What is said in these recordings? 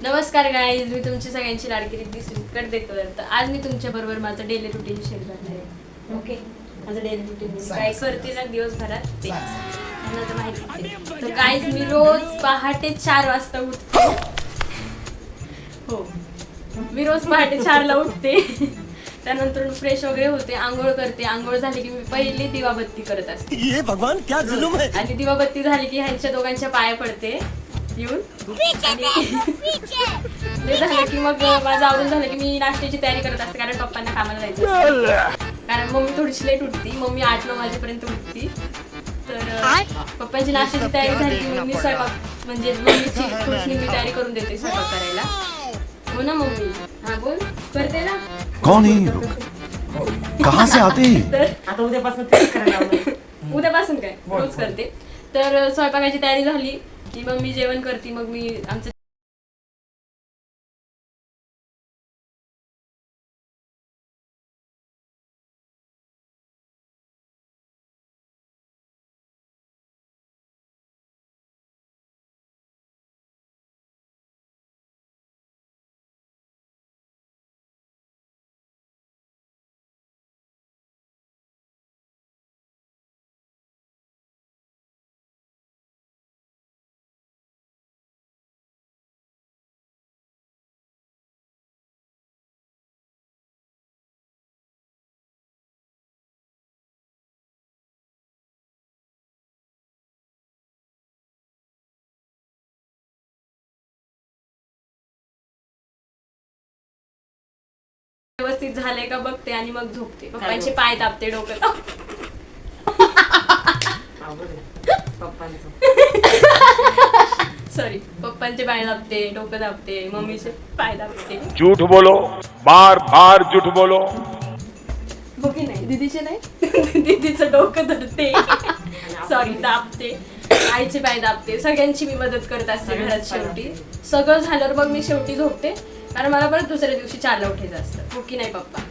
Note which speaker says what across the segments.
Speaker 1: नमस्कार गाईज, मी तुमची सगळ्यांची लाडकी रिद्धी कडदेकर. तर आज मी तुमच्या बरोबर माझं डेली रुटीन शेअर करणार आहे. ओके, माझं डेली रुटीन काय करते ना दिवसभरात ते मला तर माहिती. तर गाईज मी रोज पहाटे 4 वाजता उठते. हो, मी रोज पहाटे 4ला उठते. त्यानंतर फ्रेश वगैरे होते, आंघोळ करते. आंघोळ झाली की मी पहिली दिवाबत्ती करत असते. ये भगवान क्या जुलूम है. आणि दिवाबत्ती झाली की ह्यांच्या दोघांच्या पाया पडते येऊन. ते झालं की मग माझं आवडून झालं की मी नाश्त्याची तयारी करत असते, कारण पप्पांना कामाला जायचं असतं. कारण मम्मी थोडीशी लेट उठती, मम्मी 8-9 वाजेपर्यंत उठती. तर पप्पांची नाश्त्याची तयारी झाली की मग मी स्वयंपाक म्हणजे मम्मीची थोडीशी मी तयारी करून देते स्वयंपाक करायला. हो ना मम्मी? हा बोल, करते ना.
Speaker 2: कौन है ये लोग? कहाँ से आते हैं?
Speaker 1: तर
Speaker 3: आता उद्यापासून तेच करायला लावलंय.
Speaker 1: उद्यापासून काय रोज करते. तर स्वयंपाकाची तयारी झाली की मग मी जेवण करते. मग मी आमचं व्यवस्थित झालंय का बघते आणि मग झोपते. पप्पांचे पाय दाबते, डोकं दाबते.
Speaker 3: पप्पांचं
Speaker 1: सॉरी, पप्पांचे पाय दाबते, डोकं दाबते, मम्मीचे पाय दाबते.
Speaker 2: झूठ बोलो, बार बार झूठ बोलो.
Speaker 1: हो की नाही? दीदीचे नाही, दीदीचं डोकं धरते, सॉरी दाबते, आईचे पाय दाबते. सगळ्यांची मी मदत करत असते घरात. शेवटी सगळं झाल्यावर मग मी शेवटी झोपते, कारण मला परत दुसऱ्या दिवशी 4ला उठायचं असतं. हो की नाही पप्पा?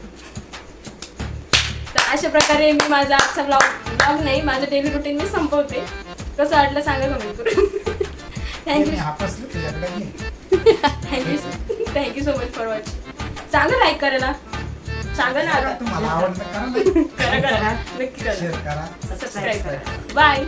Speaker 1: तर अशा प्रकारे मी माझा आजचा ब्लॉग नाही, माझं डेली रुटीन मी संपवते. कसं वाटलं सांगा कमेंट करून. Thank you so much for watching. सांगा लाईक करायला, सांगा ना आता.
Speaker 4: तुम्हाला आवडलं करा,
Speaker 1: करा नक्की करा, सबस्क्राईब करा. बाय.